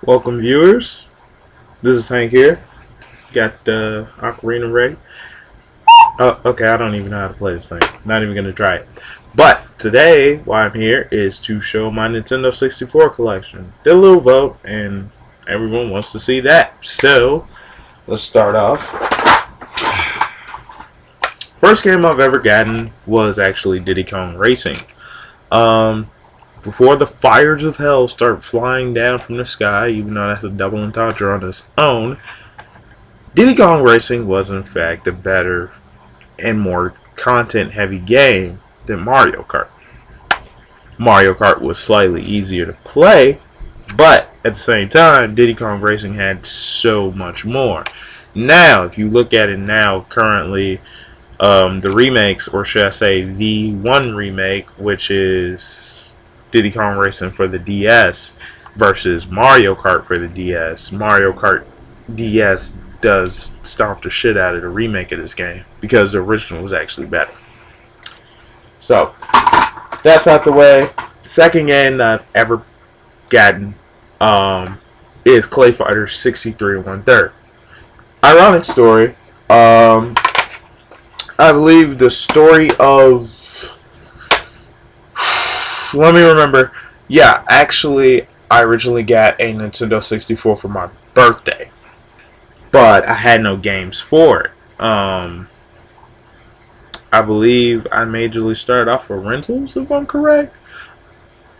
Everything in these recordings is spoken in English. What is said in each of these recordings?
Welcome, viewers. This is Hank here. Got the ocarina ready. Oh, okay. I don't even know how to play this thing. Not even gonna try it. But today, why I'm here is to show my Nintendo 64 collection. Did a little vote, and everyone wants to see that. So let's start off. First game I've ever gotten was actually Diddy Kong Racing. Before the fires of hell start flying down from the sky, even though that's a double entendre on its own, Diddy Kong Racing was in fact a better and more content-heavy game than Mario Kart. Mario Kart was slightly easier to play, but at the same time, Diddy Kong Racing had so much more. Now, if you look at it now, currently, the remakes, or should I say the one remake, which is Diddy Kong Racing for the DS versus Mario Kart for the DS. Mario Kart DS does stomp the shit out of the remake of this game because the original was actually better. So, that's out the way. The second game that I've ever gotten is Clay Fighter 63 1/3. Ironic story. I believe the story of... Let me remember. Yeah, actually, I originally got a Nintendo 64 for my birthday, but I had no games for it. I believe I majorly started off with rentals, if I'm correct.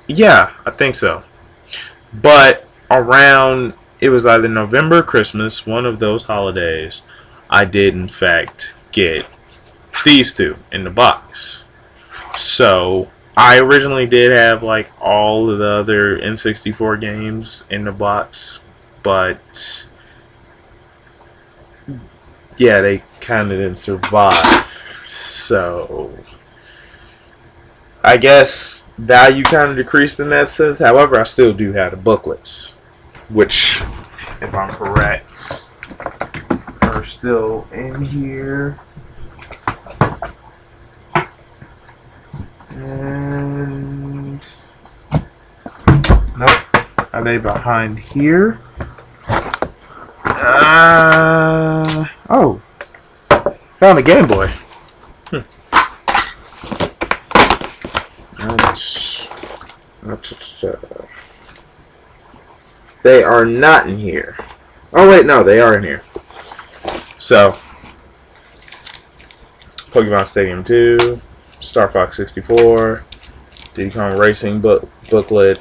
Yeah, I think so. But around, it was either November or Christmas, one of those holidays, I did in fact get these two in the box. So I originally did have like all of the other N64 games in the box, but yeah, they kind of didn't survive. So I guess value kind of decreased in that sense. However, I still do have the booklets, which, if I'm correct, are still in here. And nope, are they behind here? Oh, found a Game Boy. They are not in here. Oh wait, no, they are in here. So, Pokemon Stadium 2. Star Fox 64, Diddy Kong Racing booklet,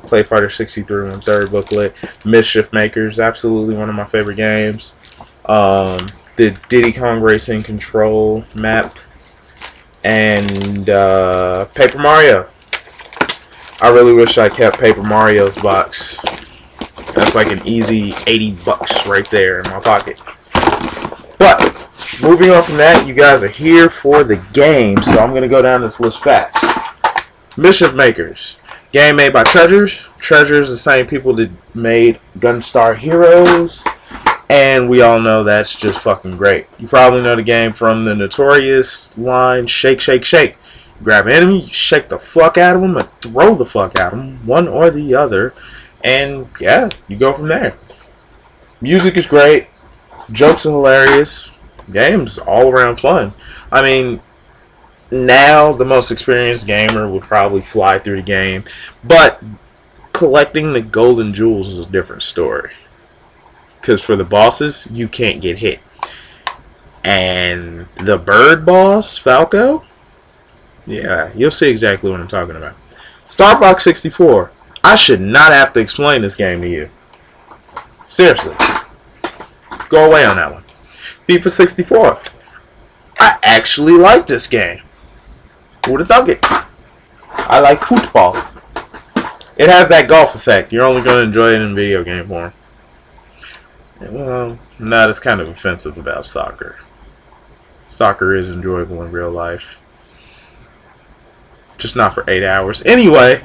Clay Fighter 63 1/3 booklet, Mischief Makers, absolutely one of my favorite games. The Diddy Kong Racing control map, and Paper Mario. I really wish I kept Paper Mario's box. That's like an easy 80 bucks right there in my pocket. But moving on from that, you guys are here for the game, so I'm going to go down this list fast. Mischief Makers. Game made by Treasures. Treasures, the same people that made Gunstar Heroes. And we all know that's just fucking great. You probably know the game from the notorious line, Shake, Shake, Shake. Grab an enemy, shake the fuck out of them, and throw the fuck out of them, one or the other. And yeah, you go from there. Music is great. Jokes are hilarious. Game's all around fun. I mean, now the most experienced gamer would probably fly through the game, but collecting the golden jewels is a different story. Because for the bosses, you can't get hit. And the bird boss, Falco, yeah, you'll see exactly what I'm talking about. Star Fox 64. I should not have to explain this game to you. Seriously. Go away on that one. FIFA 64. I actually like this game. Who'd have thunk it? I like football. It has that golf effect. You're only going to enjoy it in video game form. Well, no, that's kind of offensive about soccer. Soccer is enjoyable in real life. Just not for 8 hours. Anyway,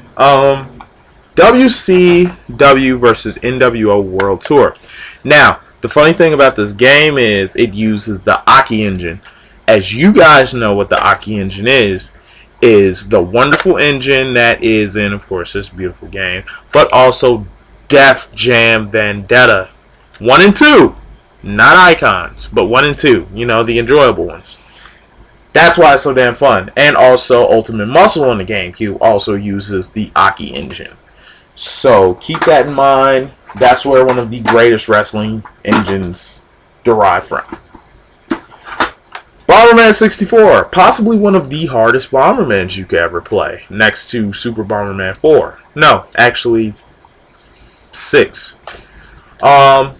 WCW versus NWO World Tour. Now, the funny thing about this game is it uses the Aki engine. As you guys know what the Aki engine is the wonderful engine that is in, of course, this beautiful game, but also Def Jam Vendetta 1 and 2. Not icons, but 1 and 2. You know, the enjoyable ones. That's why it's so damn fun. And also, Ultimate Muscle on the GameCube also uses the Aki engine. So, keep that in mind. That's where one of the greatest wrestling engines derive from. Bomberman 64. Possibly one of the hardest Bombermans you could ever play. Next to Super Bomberman 4. No, actually 6. The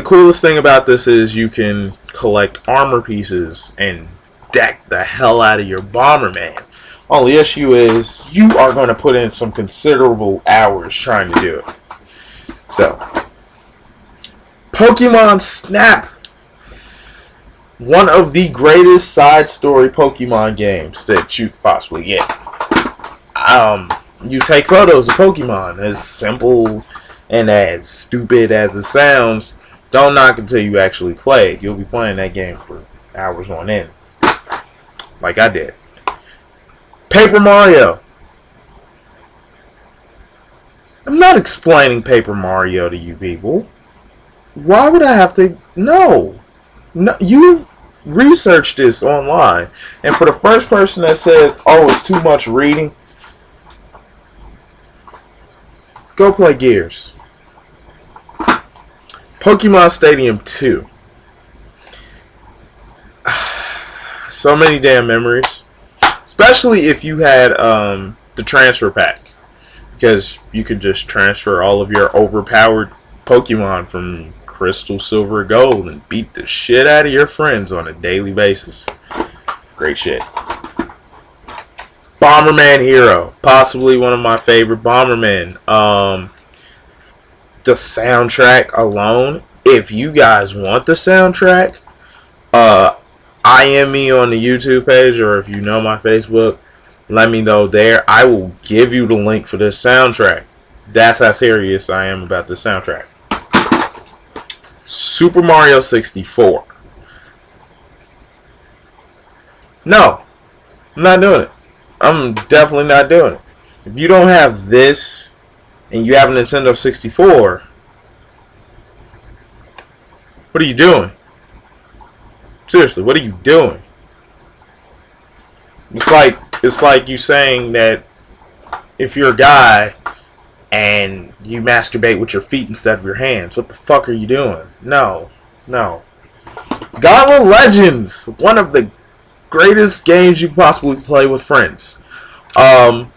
coolest thing about this is you can collect armor pieces and deck the hell out of your Bomberman. Only issue is you are going to put in some considerable hours trying to do it. So, Pokemon Snap. One of the greatest side story Pokemon games that you could possibly get. You take photos of Pokemon. As simple and as stupid as it sounds, don't knock until you actually play it. You'll be playing that game for hours on end. Like I did. Paper Mario. I'm not explaining Paper Mario to you people. Why would I have to? No, you research this online. And for the first person that says, oh, it's too much reading, go play Gears. Pokemon Stadium 2. So many damn memories. Especially if you had the transfer pack. Because you could just transfer all of your overpowered Pokemon from Crystal, Silver, Gold and beat the shit out of your friends on a daily basis. Great shit. Bomberman Hero. Possibly one of my favorite Bombermen. The soundtrack alone. If you guys want the soundtrack, IM me on the YouTube page, or if you know my Facebook, let me know there. I will give you the link for this soundtrack. That's how serious I am about this soundtrack. Super Mario 64. No, I'm not doing it. I'm definitely not doing it. If you don't have this and you have a Nintendo 64, what are you doing? Seriously, what are you doing? It's like you saying that if you're a guy and you masturbate with your feet instead of your hands, what the fuck are you doing? No. Gauntlet Legends, one of the greatest games you can possibly play with friends. Of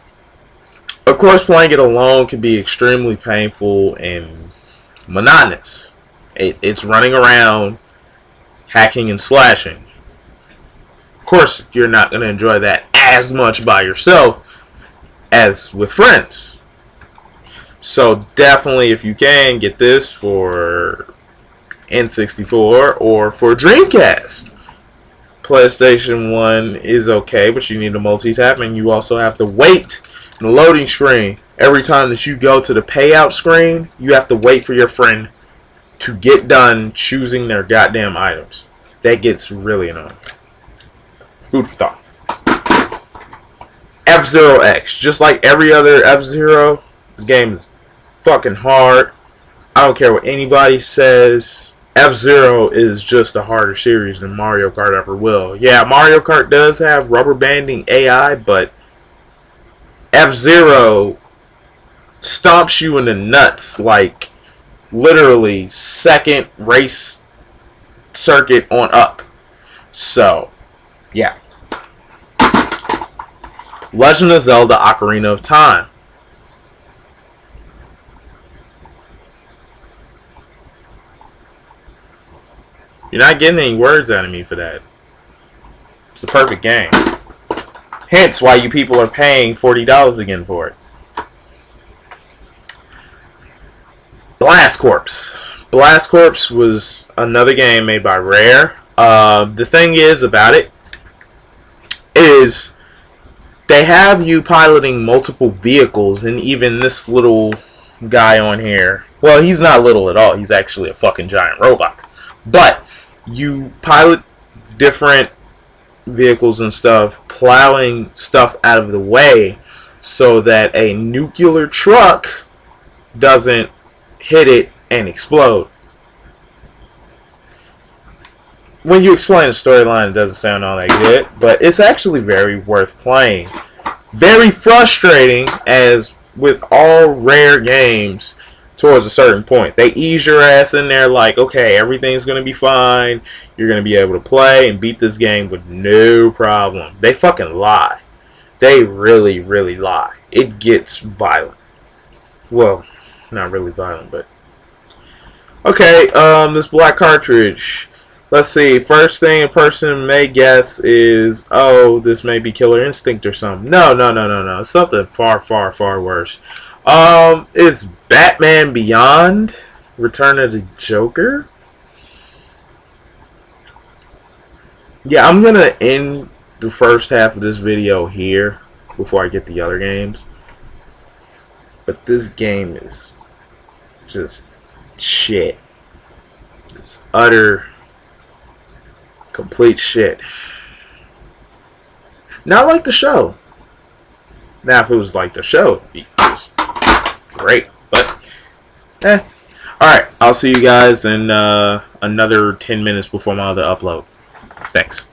course, playing it alone can be extremely painful and monotonous. It's running around, hacking and slashing. Of course, you're not going to enjoy that as much by yourself as with friends. So definitely, if you can, get this for N64 or for Dreamcast. PlayStation 1 is okay, but you need a multi-tap, and you also have to wait in the loading screen. Every time that you go to the payout screen, you have to wait for your friend to get done choosing their goddamn items. That gets really annoying. Food for thought. F-Zero X. Just like every other F-Zero, this game is fucking hard. I don't care what anybody says. F-Zero is just a harder series than Mario Kart ever will. Yeah, Mario Kart does have rubber banding AI, but F-Zero stomps you in the nuts like literally second race circuit on up. So, yeah. Legend of Zelda Ocarina of Time. You're not getting any words out of me for that. It's a perfect game. Hence why you people are paying $40 again for it. Blast Corps. Blast Corps was another game made by Rare. The thing is about it is they have you piloting multiple vehicles, and even this little guy on here, well, he's not little at all. He's actually a fucking giant robot. But you pilot different vehicles and stuff, plowing stuff out of the way so that a nuclear truck doesn't hit it and explode. When you explain the storyline, it doesn't sound all that good, but it's actually very worth playing. Very frustrating, as with all rare games, towards a certain point. They ease your ass in there like, okay, everything's going to be fine. You're going to be able to play and beat this game with no problem. They fucking lie. They really, really lie. It gets violent. Well, not really violent, but... Okay, this black cartridge. Let's see. First thing a person may guess is, oh, this may be Killer Instinct or something. No. Something far, far, far worse. It's Batman Beyond, Return of the Joker. Yeah, I'm gonna end the first half of this video here before I get the other games. But this game is just shit. It's utter, complete shit. Not like the show. Now, if it was like the show, it'd be just great. But, Alright, I'll see you guys in another 10 minutes before my other upload. Thanks.